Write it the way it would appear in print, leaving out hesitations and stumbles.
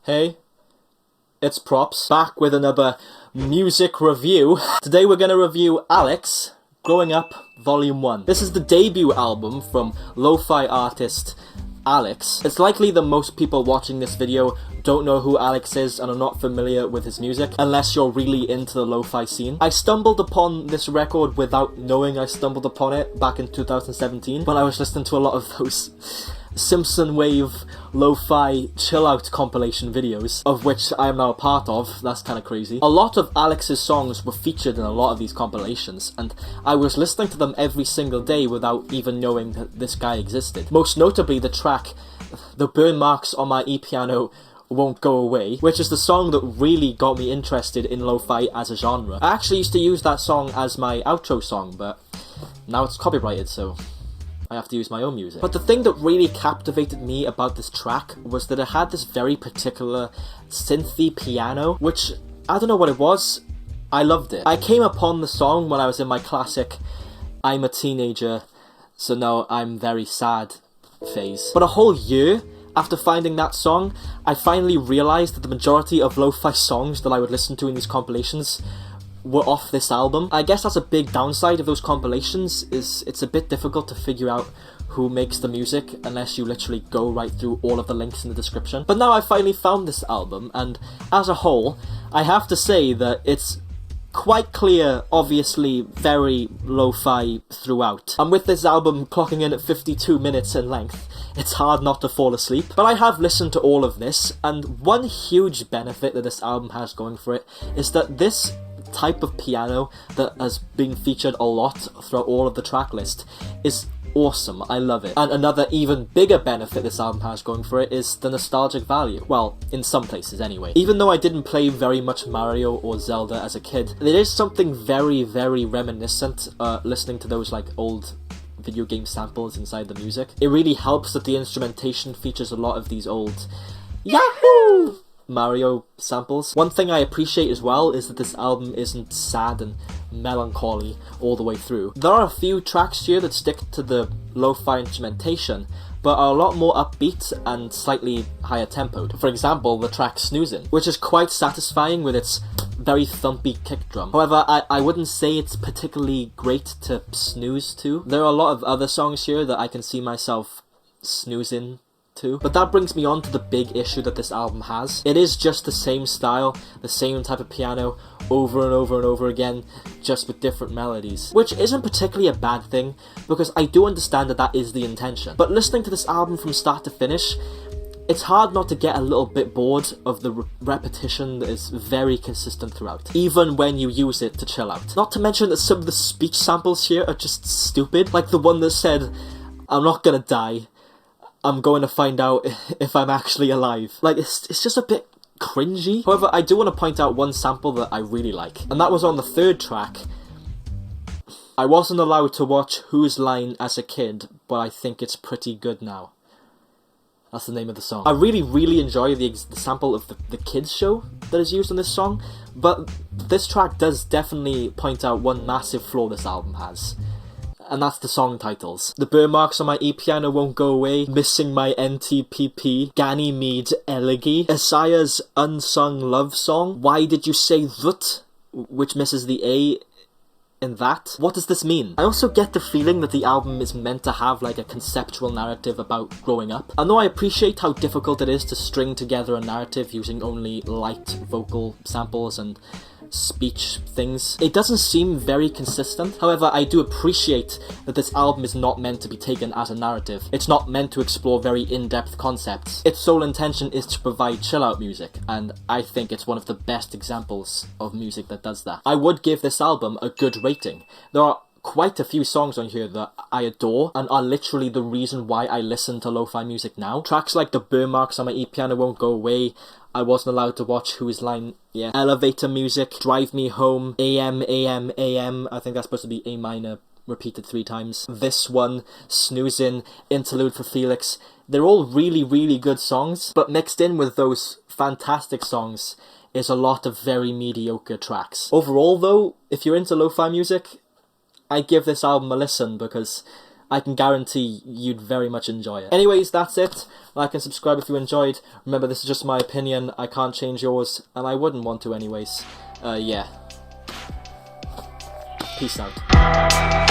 Hey, it's Props, back with another music review. Today we're going to review Alex, Growing Up, Volume 1. This is the debut album from lo-fi artist Alex. It's likely that most people watching this video don't know who Alex is and are not familiar with his music, unless you're really into the lo-fi scene. I stumbled upon this record without knowing I stumbled upon it back in 2017, when I was listening to a lot of those Simpson Wave lo-fi chill-out compilation videos, of which I am now a part of. That's kind of crazy. A lot of Alex's songs were featured in a lot of these compilations, and I was listening to them every single day without even knowing that this guy existed. Most notably the track The Burn Marks on My E-Piano Won't Go Away, which is the song that really got me interested in lo-fi as a genre. I actually used to use that song as my outro song, but now it's copyrighted, so I have to use my own music. But the thing that really captivated me about this track was that it had this very particular synthy piano, which, I don't know what it was, I loved it. I came upon the song when I was in my classic I'm a teenager, so now I'm very sad phase. But a whole year after finding that song, I finally realised that the majority of lo-fi songs that I would listen to in these compilations were off this album. I guess that's a big downside of those compilations, is it's a bit difficult to figure out who makes the music unless you literally go right through all of the links in the description. But now I finally found this album, and as a whole, I have to say that it's quite clear, obviously very lo-fi throughout. And with this album clocking in at 52 minutes in length, it's hard not to fall asleep. But I have listened to all of this, and one huge benefit that this album has going for it is that this type of piano that has been featured a lot throughout all of the track list is awesome. I love it. And another even bigger benefit this album has going for it is the nostalgic value. Well, in some places anyway. Even though I didn't play very much Mario or Zelda as a kid, there is something very, very reminiscent listening to those like old video game samples inside the music. It really helps that the instrumentation features a lot of these old Yahoo! Mario samples. One thing I appreciate as well is that this album isn't sad and melancholy all the way through. There are a few tracks here that stick to the lo-fi instrumentation, but are a lot more upbeat and slightly higher tempoed. For example, the track Snoozin', which is quite satisfying with its very thumpy kick drum. However, I wouldn't say it's particularly great to snooze to. There are a lot of other songs here that I can see myself snoozing too. But that brings me on to the big issue that this album has. It is just the same style, the same type of piano, over and over and over again, just with different melodies. Which isn't particularly a bad thing, because I do understand that that is the intention. But listening to this album from start to finish, it's hard not to get a little bit bored of the repetition that is very consistent throughout, even when you use it to chill out. Not to mention that some of the speech samples here are just stupid, like the one that said, "I'm not gonna die, I'm going to find out if I'm actually alive." Like, it's just a bit cringy. However, I do want to point out one sample that I really like, and that was on the third track. "I wasn't allowed to watch Whose Line as a kid, but I think it's pretty good now." That's the name of the song. I really, really enjoy the sample of the kids show that is used on this song, but this track does definitely point out one massive flaw this album has. And that's the song titles. The Burn Marks on My E-Piano Won't Go Away, Missing My NTPP, Ganymede Elegy, Isaiah's Unsung Love Song, Why Did You Say That, which misses the A in that. What does this mean? I also get the feeling that the album is meant to have like a conceptual narrative about growing up. And though I appreciate how difficult it is to string together a narrative using only light vocal samples and speech things, it doesn't seem very consistent. However, I do appreciate that this album is not meant to be taken as a narrative. It's not meant to explore very in-depth concepts. Its sole intention is to provide chill-out music, and I think it's one of the best examples of music that does that. I would give this album a good rating. There are quite a few songs on here that I adore and are literally the reason why I listen to lo-fi music now. Tracks like The Burn Marks on My E-Piano Won't Go Away, I Wasn't Allowed to Watch Whose Line, yeah, Elevator Music, Drive Me Home, AM, AM, AM, I think that's supposed to be A minor repeated 3 times. This one, Snoozin', Interlude for Felix, they're all really, really good songs, but mixed in with those fantastic songs is a lot of very mediocre tracks. Overall though, if you're into lo-fi music, I give this album a listen because I can guarantee you'd very much enjoy it. Anyways, that's it. Like and subscribe if you enjoyed. Remember, this is just my opinion. I can't change yours, and I wouldn't want to anyways. Yeah. Peace out.